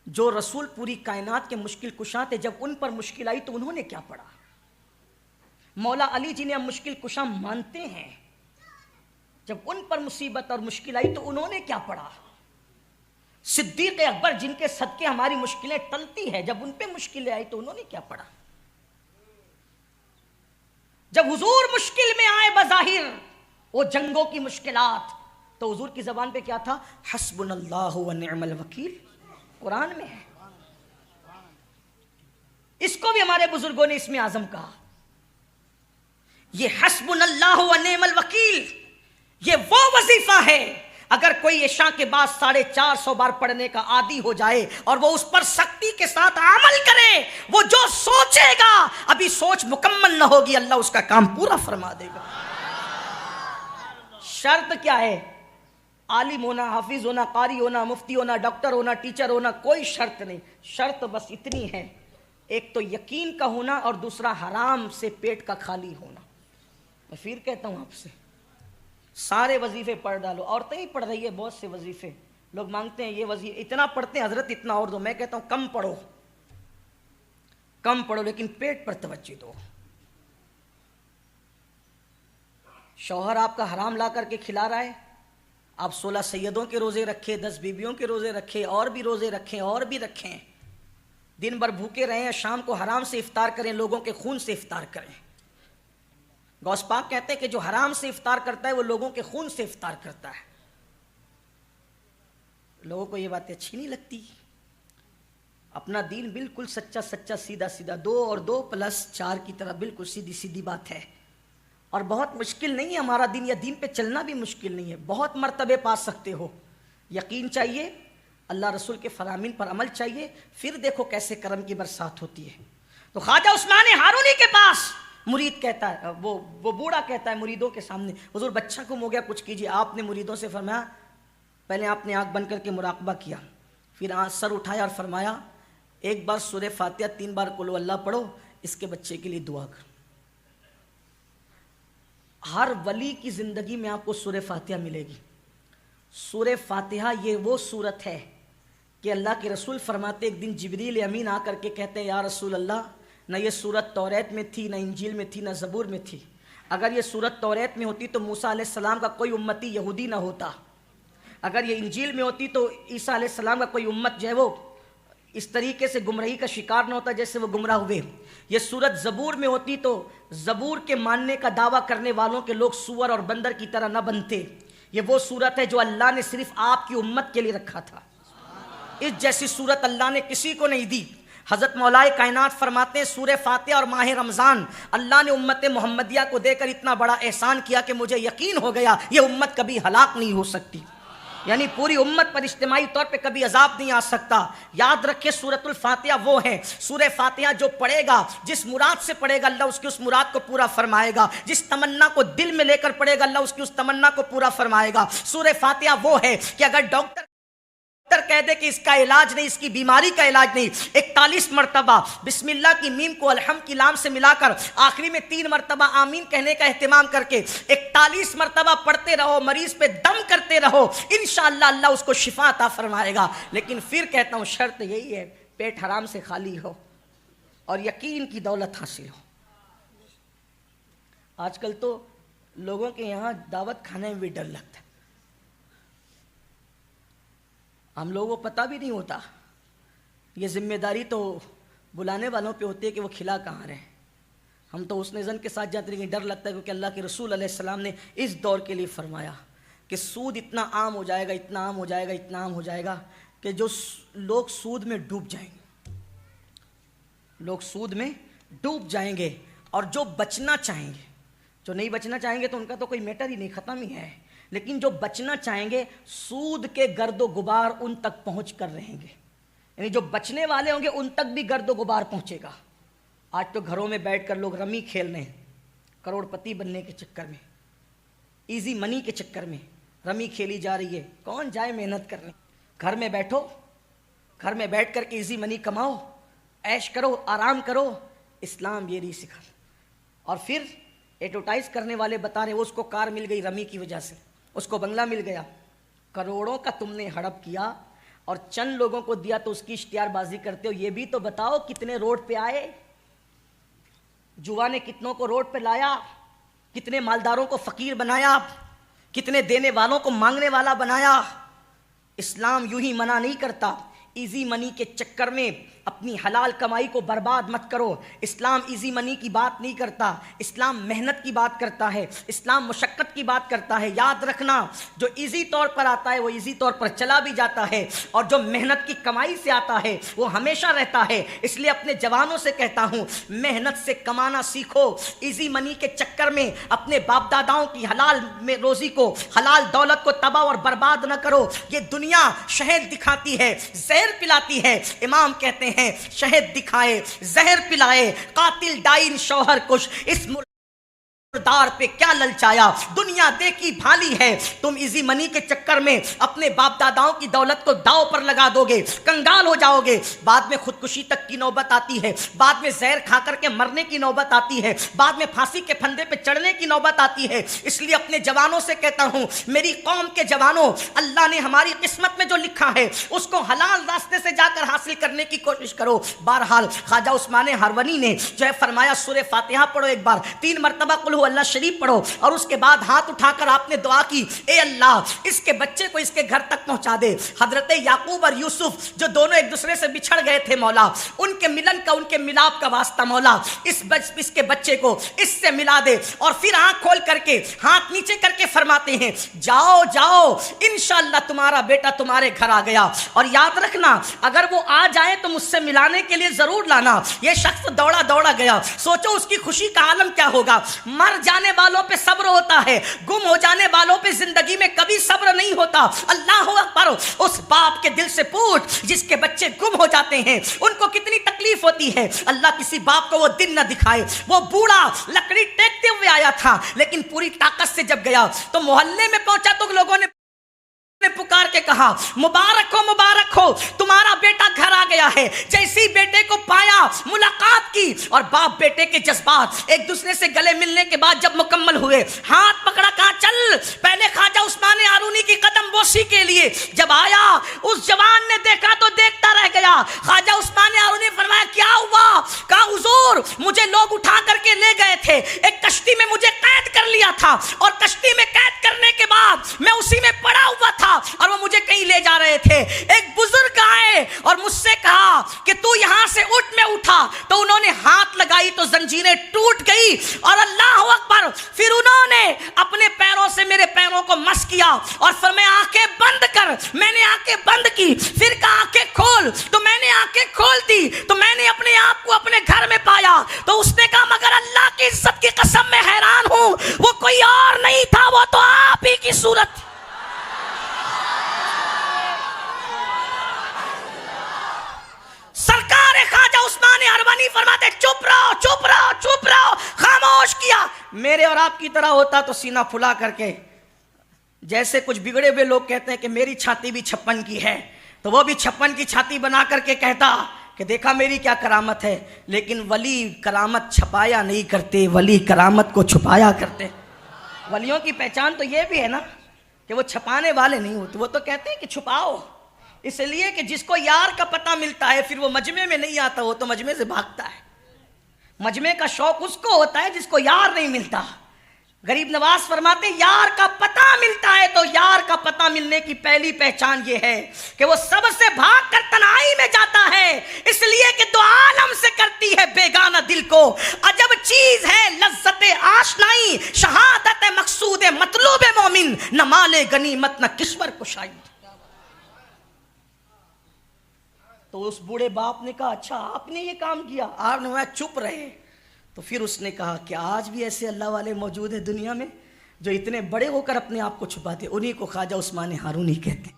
جو رسول پوری کائنات کے مشکل کشا تھے، جب ان پر مشکل آئی تو انہوں نے کیا پڑھا؟ مولا علی جنہیں ہم مشکل کشا مانتے ہیں، جب ان پر مصیبت اور مشکل آئی تو انہوں نے کیا پڑھا؟ صدیق اکبر جن کے صدقے ہماری مشکلیں ٹلتی ہیں، جب ان پہ مشکلیں آئی تو انہوں نے کیا پڑھا؟ جب حضور مشکل میں آئے بظاہر وہ جنگوں کی مشکلات، تو حضور کی زبان پہ کیا تھا؟ حسبنا اللہ و نعم الوکیل، قرآن میں ہے۔ اس کو بھی ہمارے بزرگوں نے اسم اعظم کہا۔ یہ حسبنا اللہ و نعم الوکیل، یہ وہ وظیفہ ہے اگر کوئی عشاء کے بعد 450 بار پڑھنے کا عادی ہو جائے اور وہ اس پر سختی کے ساتھ عمل کرے، وہ جو سوچے گا ابھی سوچ مکمل نہ ہوگی، اللہ اس کا کام پورا فرما دے گا۔ شرط کیا ہے؟ عالم ہونا، حافظ ہونا، قاری ہونا، مفتی ہونا، ڈاکٹر ہونا، ٹیچر ہونا، کوئی شرط نہیں۔ شرط بس اتنی ہے، ایک تو یقین کا ہونا اور دوسرا حرام سے پیٹ کا خالی ہونا۔ میں پھر کہتا ہوں آپ سے، سارے وظیفے پڑھ ڈالو۔ عورتیں ہی پڑھ رہی ہے بہت سے وظیفے، لوگ مانگتے ہیں یہ وظیفے اتنا پڑھتے ہیں حضرت اتنا اور دو۔ میں کہتا ہوں کم پڑھو، کم پڑھو لیکن پیٹ پر توجہ دو۔ شوہر آپ کا حرام لا کر کے کھلا رہا ہے، آپ 16 سیدوں کے روزے رکھیں، 10 بیویوں کے روزے رکھیں، اور بھی روزے رکھیں اور بھی رکھیں، دن بھر بھوکے رہیں، شام کو حرام سے افطار کریں، لوگوں کے خون سے افطار کریں۔ غوث پاک کہتے ہیں کہ جو حرام سے افطار کرتا ہے وہ لوگوں کے خون سے افطار کرتا ہے۔ لوگوں کو یہ باتیں اچھی نہیں لگتی۔ اپنا دین بالکل سچا سچا سیدھا سیدھا، 2 اور 2 + 4 کی طرح بالکل سیدھی سیدھی بات ہے، اور بہت مشکل نہیں ہے ہمارا دین، یا دین پہ چلنا بھی مشکل نہیں ہے، بہت مرتبے پا سکتے ہو۔ یقین چاہیے، اللہ رسول کے فرامین پر عمل چاہیے، پھر دیکھو کیسے کرم کی برسات ہوتی ہے۔ تو خواجہ عثمان ہارونی کے پاس مرید کہتا ہے، وہ بوڑھا کہتا ہے مریدوں کے سامنے، حضور بچہ گم ہو گیا کچھ کیجیے۔ آپ نے مریدوں سے فرمایا، پہلے آپ نے آنکھ بند کر کے مراقبہ کیا، پھر سر اٹھایا اور فرمایا ایک بار سورہ فاتحہ 3 بار قل اللہ پڑھو، اس کے بچے کے لیے دعا کرو۔ ہر ولی کی زندگی میں آپ کو سورہ فاتحہ ملے گی۔ سورہ فاتحہ یہ وہ سورت ہے کہ اللہ کے رسول فرماتے ایک دن جبریل امین آ کر کے کہتے ہیں یا رسول اللہ، نہ یہ سورت توریت میں تھی، نہ انجیل میں تھی، نہ زبور میں تھی۔ اگر یہ سورت توریت میں ہوتی تو موسیٰ علیہ السلام کا کوئی امتی یہودی نہ ہوتا، اگر یہ انجیل میں ہوتی تو عیسیٰ علیہ السلام کا کوئی امت جو ہے وہ اس طریقے سے گمراہی کا شکار نہ ہوتا جیسے وہ گمراہ ہوئے۔ یہ سورت زبور میں ہوتی تو زبور کے ماننے کا دعویٰ کرنے والوں کے لوگ سور اور بندر کی طرح نہ بنتے۔ یہ وہ سورت ہے جو اللہ نے صرف آپ کی امت کے لیے رکھا تھا، اس جیسی سورت اللہ نے کسی کو نہیں دی۔ حضرت مولائے کائنات فرماتے ہیں سورہ فاتحہ اور ماہ رمضان اللہ نے امت محمدیہ کو دے کر اتنا بڑا احسان کیا کہ مجھے یقین ہو گیا یہ امت کبھی ہلاک نہیں ہو سکتی، یعنی پوری امت پر اجتماعی طور پہ کبھی عذاب نہیں آ سکتا۔ یاد رکھے سورۃ الفاتحہ وہ ہے، سورہ فاتحہ جو پڑھے گا، جس مراد سے پڑھے گا اللہ اس کی اس مراد کو پورا فرمائے گا، جس تمنا کو دل میں لے کر پڑھے گا اللہ اس کی اس تمنا کو پورا فرمائے گا۔ سورہ فاتحہ وہ ہے کہ اگر ڈاکٹر کہہ دے کہ اس کا علاج نہیں، اس کی بیماری کا علاج نہیں، 41 مرتبہ بسم اللہ کی میم کو الحمد کی لام سے ملا کر آخری میں 3 مرتبہ آمین کہنے کا اہتمام کر کے 41 مرتبہ پڑھتے رہو، مریض پہ دم کرتے رہو، انشاءاللہ اللہ اس کو شفا عطا فرمائے گا۔ لیکن پھر کہتا ہوں شرط یہی ہے پیٹ حرام سے خالی ہو اور یقین کی دولت حاصل ہو۔ آج کل تو لوگوں کے یہاں دعوت کھانے میں بھی ڈر لگتا ہے، ہم لوگوں کو پتہ بھی نہیں ہوتا، یہ ذمہ داری تو بلانے والوں پہ ہوتی ہے کہ وہ کھلا کہاں رہے۔ ہم تو اس نظر کے ساتھ جاتے لیکن ڈر لگتا ہے کیونکہ اللہ کے رسول علیہ السلام نے اس دور کے لیے فرمایا کہ سود اتنا عام ہو جائے گا، اتنا عام ہو جائے گا، اتنا عام ہو جائے گا کہ جو لوگ سود میں ڈوب جائیں گے، لوگ سود میں ڈوب جائیں گے، اور جو بچنا چاہیں گے، جو نہیں بچنا چاہیں گے تو ان کا تو کوئی میٹر ہی نہیں، ختم ہی ہے، لیکن جو بچنا چاہیں گے سود کے گرد و غبار ان تک پہنچ کر رہیں گے، یعنی جو بچنے والے ہوں گے ان تک بھی گرد و غبار پہنچے گا۔ آج تو گھروں میں بیٹھ کر لوگ رمی کھیل رہے ہیں، کروڑ پتی بننے کے چکر میں، ایزی منی کے چکر میں رمی کھیلی جا رہی ہے۔ کون جائے محنت کرنے؟ گھر میں بیٹھو، گھر میں بیٹھ کر کے ایزی منی کماؤ، عیش کرو، آرام کرو، اسلام یہ نہیں سکھا۔ اور پھر ایڈورٹائز کرنے والے بتا رہے ہیں اس کو کار مل گئی رمی کی وجہ سے، اس کو بنگلہ مل گیا، کروڑوں کا تم نے ہڑپ کیا اور چند لوگوں کو دیا تو اس کی اشتہار بازی کرتے ہو. یہ بھی تو بتاؤ کتنے روڈ پہ آئے, جوا نے کتنوں کو روڈ پہ لایا, کتنے مالداروں کو فقیر بنایا, کتنے دینے والوں کو مانگنے والا بنایا. اسلام یوں ہی منع نہیں کرتا. ایزی منی کے چکر میں اپنی حلال کمائی کو برباد مت کرو. اسلام ایزی منی کی بات نہیں کرتا, اسلام محنت کی بات کرتا ہے, اسلام مشقت کی بات کرتا ہے. یاد رکھنا, جو ایزی طور پر آتا ہے وہ ایزی طور پر چلا بھی جاتا ہے, اور جو محنت کی کمائی سے آتا ہے وہ ہمیشہ رہتا ہے. اس لیے اپنے جوانوں سے کہتا ہوں, محنت سے کمانا سیکھو. ایزی منی کے چکر میں اپنے باپ داداؤں کی حلال میں روزی کو, حلال دولت کو تباہ اور برباد نہ کرو. یہ دنیا شہد دکھاتی ہے, زہر پلاتی ہے. امام کہتے ہیں شہد دکھائے, زہر پلائے, قاتل ڈائن شوہر کش, اس دار پہ کیا للچایا. دنیا دیکھی بھالی ہے. تم ایزی منی کے چکر میں اپنے باپ داداؤں کی دولت کو داؤ پر لگا دو گے, کنگال ہو جاؤ گے. بعد میں خودکشی تک کی نوبت آتی ہے, بعد میں زہر کھا کر کے مرنے کی نوبت آتی ہے, بعد میں پھانسی کے پھندے پہ چڑھنے کی نوبت آتی ہے. اس لیے اپنے جوانوں سے کہتا ہوں, میری قوم کے جوانوں, اللہ نے ہماری قسمت میں جو لکھا ہے اس کو حلال راستے سے جا کر حاصل کرنے کی کوشش کرو. بہرحال خواجہ عثمان ہرونی نے جو ہے فرمایا, سورہ فاتحہ پڑھو ایک بار, 3 مرتبہ قل اللہ شریف پڑھو, اور اس کے بعد ہاتھ اٹھا کر آپ نے دعا کی, اے اللہ اس کے بچے کو اس کے گھر تک پہنچا دے. حضرت یعقوب اور یوسف جو دونوں ایک دوسرے سے بچھڑ گئے تھے, مولا ان کے ملن کا, ان کے ملاپ کا واسطہ مولا اس کے بچے کو اس سے ملا دے. اور پھر آنکھ کھول کر کے ہاتھ نیچے کر کے فرماتے ہیں, جاؤ جاؤ انشاءاللہ تمہارا بیٹا تمہارے گھر آ گیا. اور یاد رکھنا, اگر وہ آ جائے تو مجھ سے ملانے کے لیے ضرور لانا. یہ شخص دوڑا دوڑا گیا, سوچو اس کی خوشی کا عالم کیا ہوگا. مر جانے والوں پہ صبر ہوتا ہے, گم ہو جانے والوں پہ زندگی میں کبھی صبر نہیں ہوتا. اللہ اکبر. اس باپ کے دل سے پوچھ جس کے بچے گم ہو جاتے ہیں ان کو کتنی تکلیف ہوتی ہے. اللہ کسی باپ کو وہ دن نہ دکھائے. وہ بوڑھا لکڑی ٹیکتے ہوئے آیا تھا, لیکن پوری طاقت سے جب گیا تو محلے میں پہنچا تو لوگوں نے پکار کے کہا, مبارک ہو تمہارا بیٹا گھر آ گیا ہے. جیسی بیٹے کو پایا, ملاقات کی, اور باپ بیٹے کے جذبات ایک دوسرے سے گلے ملنے کے بعد جب مکمل ہوئے, ہاتھ پکڑا, کہا چل. پہلے خواجہ عثمان ہارونی کی قدم بوسی کے لیے جب آیا, اس جوان نے دیکھا تو دیکھتا رہ گیا. خواجہ عثمان ہارونی نے فرمایا, کیا ہوا؟ کہا حضور مجھے لوگ اٹھا کر کے لے گئے تھے, ایک کشتی میں مجھے قید کر لیا تھا, اور کشتی میں قید کرنے کے بعد میں اسی میں پڑا ہوا تھا, اور وہ مجھے کہیں لے جا رہے تھے. ایک بزرگ آئے اور مجھ سے کہا کہ تو یہاں سے اٹھ. میں اٹھا تو انہوں نے ہاتھ لگائی تو زنجیریں ٹوٹ گئی, اور اللہ اکبر. پھر انہوں نے اپنے پیروں سے میرے پیروں کو مس کیا اور فرمایا آنکھیں بند کر. میں نے آنکھیں بند کی. پھر کہا آنکھیں کھول, تو میں نے آنکھیں کھول دی. تو میں نے اپنے آپ کو اپنے گھر میں پایا. تو اس نے کہا مگر اللہ کی عزت کی قسم میں حیران ہوں, وہ کوئی اور نہیں تھا, وہ تو آپ ہی کی صورت. سرکار خواجہ عثمان ہرونی فرماتے, چپ رہو چپ رہو چپ رہو. خاموش کیا. میرے اور آپ کی طرح ہوتا تو سینہ پھلا کر کے, جیسے کچھ بگڑے ہوئے لوگ کہتے ہیں کہ میری چھاتی بھی 56 کی ہے, تو وہ بھی 56 کی چھاتی بنا کر کے کہتا کہ دیکھا میری کیا کرامت ہے. لیکن ولی کرامت چھپایا نہیں کرتے, ولی کرامت کو چھپایا کرتے. ولیوں کی پہچان تو یہ بھی ہے نا کہ وہ چھپانے والے نہیں ہوتے, وہ تو کہتے ہیں کہ چھپاؤ. اس لیے کہ جس کو یار کا پتہ ملتا ہے پھر وہ مجمع میں نہیں آتا, وہ تو مجمع سے بھاگتا ہے. مجمع کا شوق اس کو ہوتا ہے جس کو یار نہیں ملتا. غریب نواز فرماتے ہیں یار کا پتہ ملتا ہے تو یار کا پتہ ملنے کی پہلی پہچان یہ ہے کہ وہ سب سے بھاگ کر تنہائی میں جاتا ہے, اس لیے کہ دو عالم سے کرتی ہے بیگانہ دل کو. عجب چیز ہے لذت آشنائی, شہادت مقصود مطلوب مومن, نہ مال غنیمت نہ کشور کشائی. تو اس بوڑھے باپ نے کہا اچھا آپ نے یہ کام کیا. آپ نے چپ رہے. تو پھر اس نے کہا کہ آج بھی ایسے اللہ والے موجود ہیں دنیا میں جو اتنے بڑے ہو کر اپنے آپ کو چھپاتے, انہی کو خواجہ عثمان ہارونی کہتے ہیں.